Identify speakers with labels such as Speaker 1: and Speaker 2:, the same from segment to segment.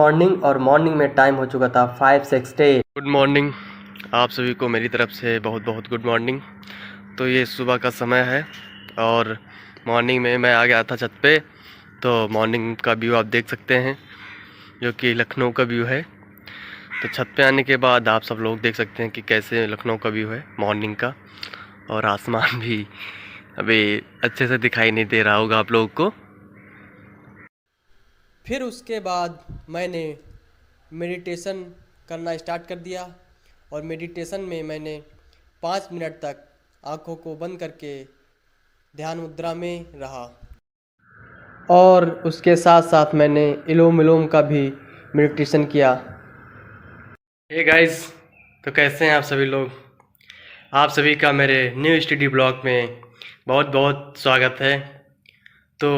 Speaker 1: Morning और morning में time हो चुका था 5:60।
Speaker 2: गुड मॉर्निंग आप सभी को मेरी तरफ से बहुत बहुत गुड मॉर्निंग। तो ये सुबह का समय है और मॉर्निंग में मैं आ गया था छत पे। तो मॉर्निंग का व्यू आप देख सकते हैं जो कि लखनऊ का व्यू है। तो छत पे आने के बाद आप सब लोग देख सकते हैं कि कैसे लखनऊ का व्यू है मॉर्निंग का। और आसमान भी अभी अच्छे से दिखाई नहीं दे रहा होगा आप लोगों को।
Speaker 1: फिर उसके बाद मैंने मेडिटेशन करना स्टार्ट कर दिया और मेडिटेशन में मैंने 5 मिनट तक आँखों को बंद करके ध्यान मुद्रा में रहा और उसके साथ साथ मैंने इलोम विलोम का भी मेडिटेशन किया।
Speaker 2: हे गाइस, तो कैसे हैं आप सभी लोग। आप सभी का मेरे न्यू स्टडी ब्लॉग में बहुत बहुत स्वागत है। तो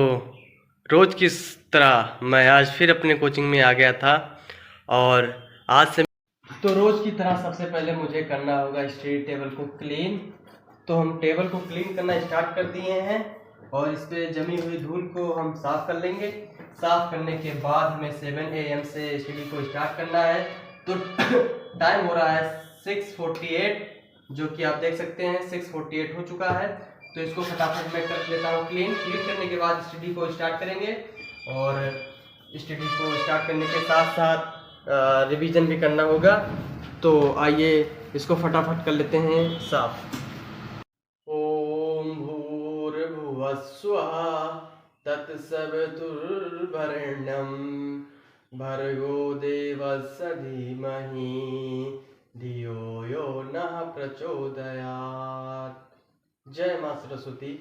Speaker 2: रोज़ की तरह मैं आज फिर अपने कोचिंग में आ गया था और आज से तो रोज़ की तरह सबसे पहले मुझे करना होगा स्टडी टेबल को क्लीन। तो हम टेबल को क्लीन करना स्टार्ट कर दिए हैं और इस पे जमी हुई धूल को हम साफ़ कर लेंगे। साफ़ करने के बाद हमें 7 AM से स्टडी को स्टार्ट करना है। तो टाइम हो रहा है 6:48, जो कि आप देख सकते हैं 6:48 हो चुका है। तो इसको फटाफट मैं कर लेता हूँ क्लीन करने के बाद स्टडी को स्टार्ट करेंगे और स्टडी को स्टार्ट करने के साथ साथ रिवीजन भी करना होगा। तो आइए इसको फटाफट कर लेते हैं साफ। ओम भूर्भुवस्सुः तत्सवितुर्वरेण्यं भर्गो देवस्य धीमहि धियो यो नः प्रचोदयात्। जय मां सरस्वती।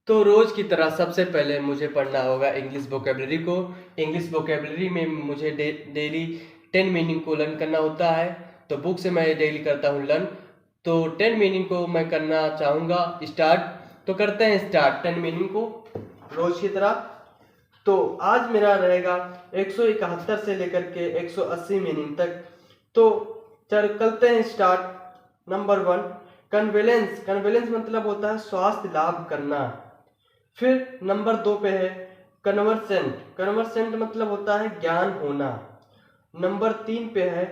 Speaker 2: तो रोज की तरह सबसे पहले मुझे पढ़ना होगा इंग्लिश वोकेबलरी को। इंग्लिश वोकेबलरी में मुझे डेली 10 मीनिंग को लर्न करना होता है। तो बुक से मैं डेली करता हूँ लर्न। तो 10 मीनिंग को मैं करना चाहूँगा स्टार्ट। तो करते हैं स्टार्ट 10 मीनिंग को रोज की तरह। तो आज मेरा रहेगा 171 से लेकर के 180 मीनिंग तक। तो चल करते हैं स्टार्ट। नंबर 1, कन्वेलेंस। कन्वेलेंस मतलब होता है स्वास्थ्य लाभ करना। फिर नंबर 2 पे है कन्वर्सेंट। कन्वर्सेंट मतलब होता है ज्ञान होना। नंबर 3 पे है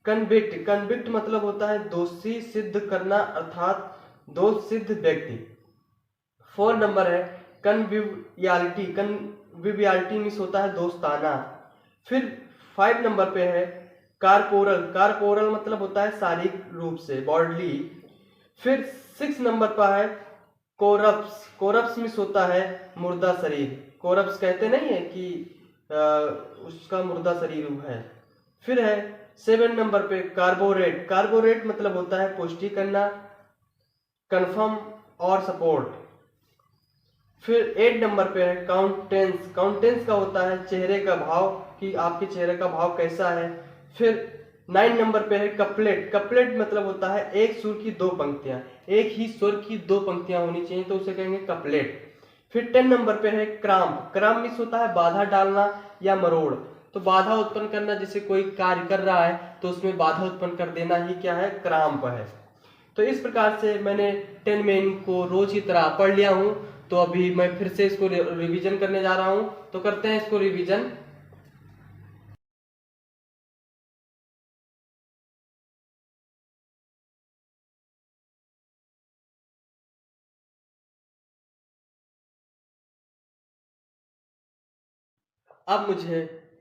Speaker 2: कन्विक्ट। कन्विक्ट मतलब होता है दोषी सिद्ध करना, अर्थात दोष सिद्ध व्यक्ति। 4 नंबर है कन्विवियलिटी। कन्विवियलिटी मीन्स होता है दोस्ताना। फिर 5 नंबर पे है कारपोरल। कारपोरल मतलब होता है शारीरिक रूप से, बॉडली। फिर 6 नंबर पर है कोरप्स। कोरप्स मीन्स होता है मुर्दा शरीर। कोरप्स कहते नहीं है कि उसका मुर्दा शरीर है। फिर है 7 नंबर पे कार्बोरेट। कार्बोरेट मतलब होता है पुष्टि करना, कंफर्म और सपोर्ट। फिर 8 नंबर पे है काउंटेंस। काउंटेंस का होता है चेहरे का भाव, कि आपके चेहरे का भाव कैसा है। फिर 9 नंबर पे है कपलेट। कपलेट मतलब होता है एक सुर की 2 पंक्तियां, एक ही स्वर की 2 पंक्तियां होनी चाहिए, तो उसे कहेंगे कपलेट। फिर 10 नंबर पे है क्राम्प। क्राम्प मीन्स होता है बाधा डालना या मरोड़। तो बाधा उत्पन्न करना, जैसे कोई कार्य कर रहा है तो उसमें बाधा उत्पन्न कर देना ही क्या है, क्राम्प है। तो इस प्रकार से मैंने 10 मीनिंग को रोज की तरह पढ़ लिया हूँ। तो अभी मैं फिर से इसको रिवीजन करने जा रहा हूँ। तो करते हैं इसको रिवीजन। अब मुझे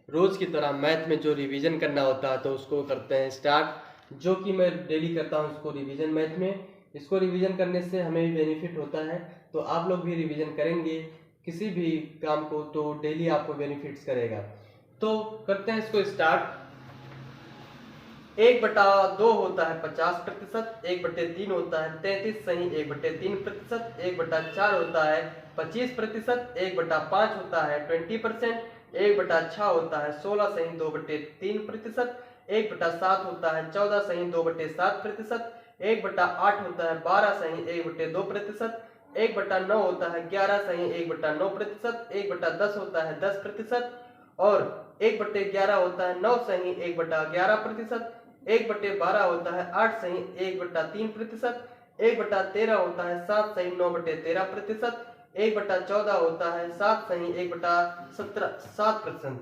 Speaker 2: रोज की तरह मैथ में जो रिवीजन करना होता है तो उसको करते हैं स्टार्ट, जो कि मैं डेली करता हूँ उसको रिवीजन मैथ में। इसको रिवीजन करने से हमें भी बेनिफिट होता है, तो आप लोग भी रिवीजन करेंगे किसी भी काम को तो डेली आपको बेनिफिट्स करेगा। तो करते हैं इसको स्टार्ट। 1/2 होता है 50%, 1/3 होता है 33 सही 1/3%, 1/4 होता है 25%, 1/5 होता है 20%, 1/6 होता है 16 सही 2/3%, 1/7 होता है 14 सही 2/7%, 1/8 होता है 12 सही 1/2%, 1/9 होता है 11 सही 1/9%, 1/10 होता है 10%, और 1/11 होता है 9 सही 1/11%, 1/12 होता है 8 सही 1/3%, 1/13 होता है 7 सही 9/13%, 1/14 होता है 7 सही 1/17 7%।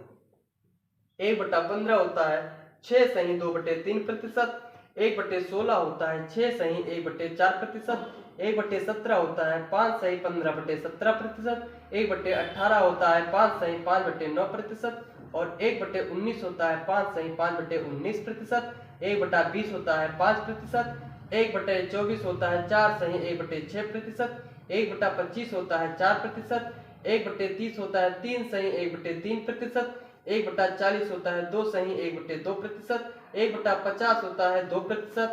Speaker 2: 1/15 होता है 6 सही 2/3%। 1/16 होता है 6 सही 1/4%। 1/17 होता है 5 सही 15/17%। 1/18 होता है 5 सही 5/9%। और 1/19 होता है 5 सही 5/19%। 1/20 होता है 5%। 1/24 होता है 4 सही 1/6%। 1/25 होता है 4%। 1/30 होता है 3 सही 1/3%। 1/40 होता है 2 सही 1/2%। 1/50 होता है 2%।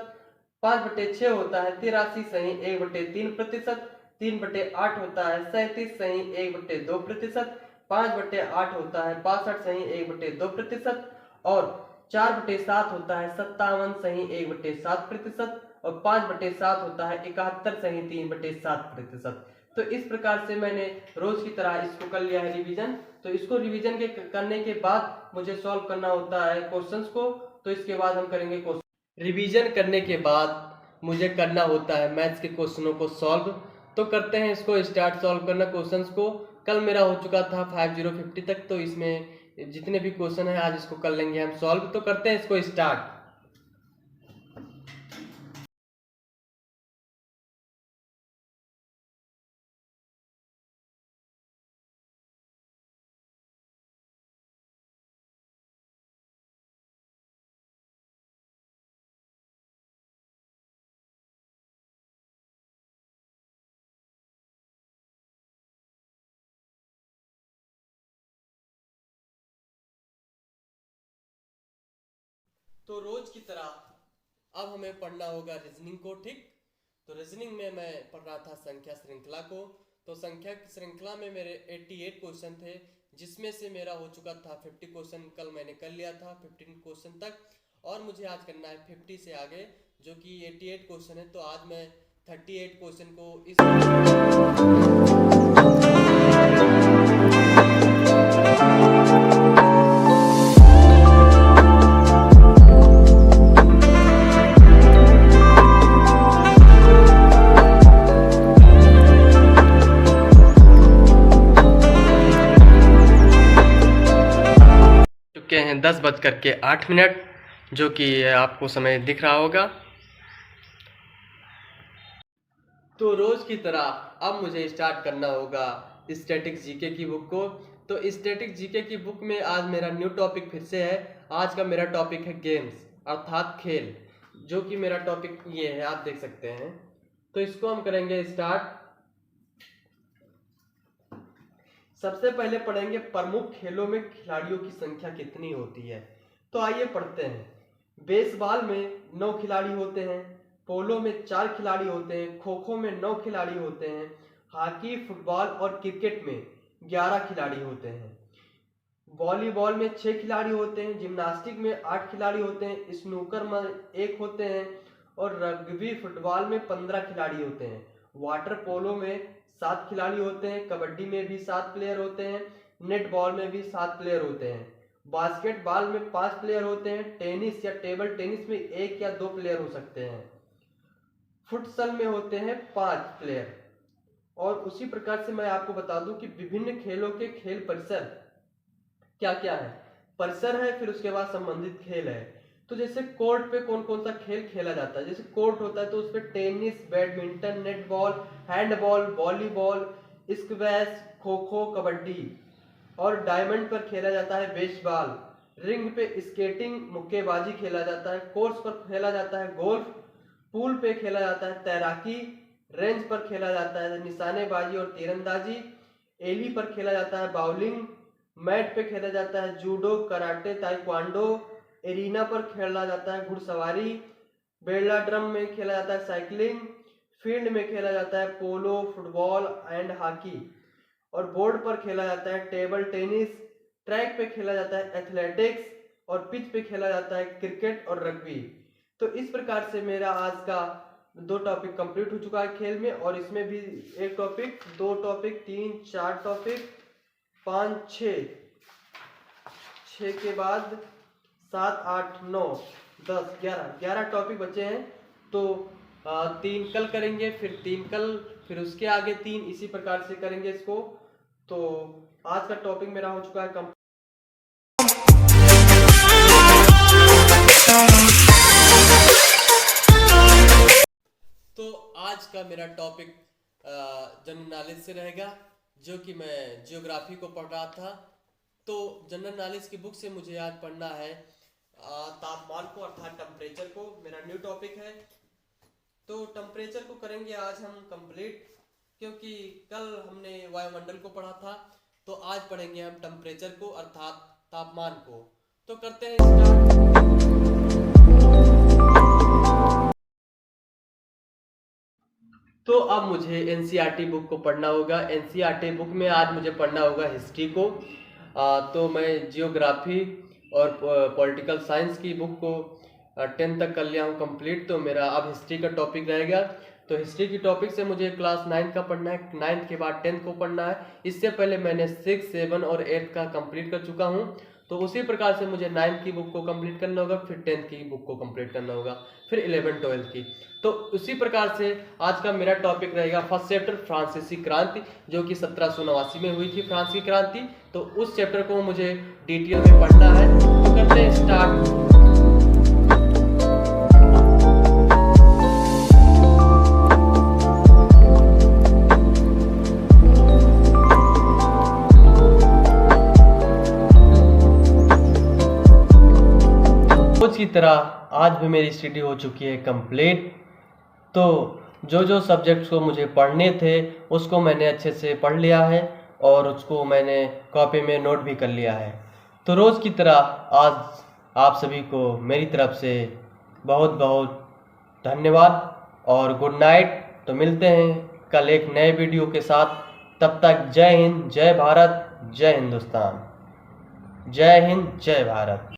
Speaker 2: 5/6 होता है 83 सही 1/3%। 3/8 होता है 37 सही 1/2%। 5/8 होता है 62 सही 1/2%। और 4/7 होता है 57 सही 1/7%। और 5/7 होता है 71 सही 3/7%। तो इस प्रकार से मैंने रोज की तरह इसको कर लिया है रिवीजन। तो इसको रिवीजन के करने के बाद मुझे सॉल्व करना होता है क्वेश्चंस को। तो इसके बाद हम करेंगे क्वेश्चन। रिवीजन करने के बाद मुझे करना होता है मैथ्स के क्वेश्चनों को सॉल्व। तो करते हैं इसको स्टार्ट सॉल्व करना क्वेश्चंस को। कल मेरा हो चुका था 5050 तक, तो इसमें जितने भी क्वेश्चन है आज इसको कर लेंगे हम सॉल्व। तो करते हैं इसको स्टार्ट। तो रोज की तरह अब हमें पढ़ना होगा रीजनिंग को, ठीक। तो रीजनिंग में मैं पढ़ रहा था संख्या श्रृंखला को। तो संख्या की श्रृंखला में मेरे 88 क्वेश्चन थे, जिसमें से मेरा हो चुका था 50 क्वेश्चन कल मैंने कर लिया था 15 क्वेश्चन तक। और मुझे आज करना है 50 से आगे, जो कि 88 क्वेश्चन है। तो आज मैं 38 क्वेश्चन को इस चुके हैं 10:08, जो कि आपको समय दिख रहा होगा। तो रोज की तरह अब मुझे स्टार्ट करना होगा स्टैटिक जीके की बुक को। तो स्टैटिक जीके की बुक में आज मेरा न्यू टॉपिक फिर से है। आज का मेरा टॉपिक है गेम्स, अर्थात खेल, जो कि मेरा टॉपिक ये है, आप देख सकते हैं। तो इसको हम करेंगे स्टार्ट। सबसे पहले पढ़ेंगे प्रमुख खेलों में खिलाड़ियों की संख्या कितनी होती है। तो आइए पढ़ते हैं। बेसबॉल में 9 खिलाड़ी होते हैं। पोलो में 4 खिलाड़ी होते हैं। खो खो में 9 खिलाड़ी होते हैं। हॉकी, फुटबॉल और क्रिकेट में 11 खिलाड़ी होते हैं। वॉलीबॉल में 6 खिलाड़ी होते हैं। जिम्नास्टिक में 8 खिलाड़ी होते हैं। स्नूकर में 1 होते हैं। और रग्बी फुटबॉल में 15 खिलाड़ी होते हैं। वाटर पोलो में 7 खिलाड़ी होते हैं। कबड्डी में भी 7 प्लेयर होते हैं। नेटबॉल में भी 7 प्लेयर होते हैं। बास्केटबॉल में 5 प्लेयर होते हैं। टेनिस या टेबल टेनिस में 1 या 2 प्लेयर हो सकते हैं। फुटसल में होते हैं 5 प्लेयर। और उसी प्रकार से मैं आपको बता दूं कि विभिन्न खेलों के खेल परिसर क्या क्या है। परिसर है, फिर उसके बाद संबंधित खेल है। तो जैसे कोर्ट पे कौन कौन सा खेल खेला जाता है। जैसे कोर्ट होता है तो उस पर tennis, badminton, netball, handball, volleyball, squash, kho kho, kabaddi. और डायमंड पर खेला जाता है बेसबॉल। रिंग पे स्केटिंग, मुक्केबाजी खेला जाता है। कोर्स पर खेला जाता है गोल्फ। पूल पे खेला जाता है तैराकी। रेंज पर खेला जाता है निशानेबाजी और तीरंदाजी। एली पर खेला जाता है बाउलिंग। मैट पे खेला जाता है जूडो, कराटे, ताइक्वांडो। एरिना पर खेला जाता है घुड़सवारी। बेला ड्रम में खेला जाता है साइकिलिंग। फील्ड में खेला जाता है पोलो, फुटबॉल एंड हॉकी। और बोर्ड पर खेला जाता है टेबल टेनिस। ट्रैक पे खेला जाता है एथलेटिक्स। और पिच पे खेला जाता है क्रिकेट और रग्बी। तो इस प्रकार से मेरा आज का 2 टॉपिक कंप्लीट हो चुका है खेल में। और इसमें भी 1 टॉपिक, 2 टॉपिक, 3, 4 टॉपिक, 5, 6 के बाद 7, 8, 9, 10, 11 टॉपिक बचे हैं। तो 3 कल करेंगे, फिर 3 कल, फिर उसके आगे 3, इसी प्रकार से करेंगे इसको। तो आज का टॉपिक मेरा हो चुका है तो आज का मेरा टॉपिक जनरल नॉलेज से रहेगा, जो कि मैं जियोग्राफी को पढ़ रहा था। तो जनरल नॉलेज की बुक से मुझे आज पढ़ना है तापमान को, अर्थात टेम्परेचर को। मेरा न्यू टॉपिक है, तो टेम्परेचर को करेंगे आज हम कंप्लीट, क्योंकि कल हमने वायुमंडल को पढ़ा था। तो आज पढ़ेंगे हम टेम्परेचर को, अर्थात तापमान को। तो करते हैं स्टार्ट। तो अब मुझे एनसीईआरटी बुक को पढ़ना होगा। एनसीईआरटी बुक में आज मुझे पढ़ना होगा हिस्ट्री को। तो मैं जियोग्राफी और पॉलिटिकल साइंस की बुक को 10 तक कर लिया हूँ कंप्लीट। तो मेरा अब हिस्ट्री का टॉपिक रहेगा। तो हिस्ट्री की टॉपिक से मुझे क्लास 9 का पढ़ना है, 9th के बाद 10th को पढ़ना है। इससे पहले मैंने 6, 7 और 8 का कंप्लीट कर चुका हूँ। तो उसी प्रकार से मुझे 9th की बुक को कंप्लीट करना होगा, फिर 10th की बुक को कंप्लीट करना होगा, फिर 11, 12 की। तो उसी प्रकार से आज का मेरा टॉपिक रहेगा फर्स्ट चैप्टर फ्रांसीसी क्रांति, जो कि 1789 में हुई थी फ्रांस की क्रांति। तो उस चैप्टर को मुझे डिटेल में पढ़ना है। तो करते हैं स्टार्ट। रोज की तरह आज भी मेरी स्टडी हो चुकी है कंप्लीट। तो जो जो सब्जेक्ट्स को मुझे पढ़ने थे उसको मैंने अच्छे से पढ़ लिया है, और उसको मैंने कॉपी में नोट भी कर लिया है। तो रोज़ की तरह आज आप सभी को मेरी तरफ से बहुत बहुत धन्यवाद और गुड नाइट। तो मिलते हैं कल एक नए वीडियो के साथ। तब तक जय हिंद, जय भारत, जय हिंदुस्तान। जय हिंद, जय भारत।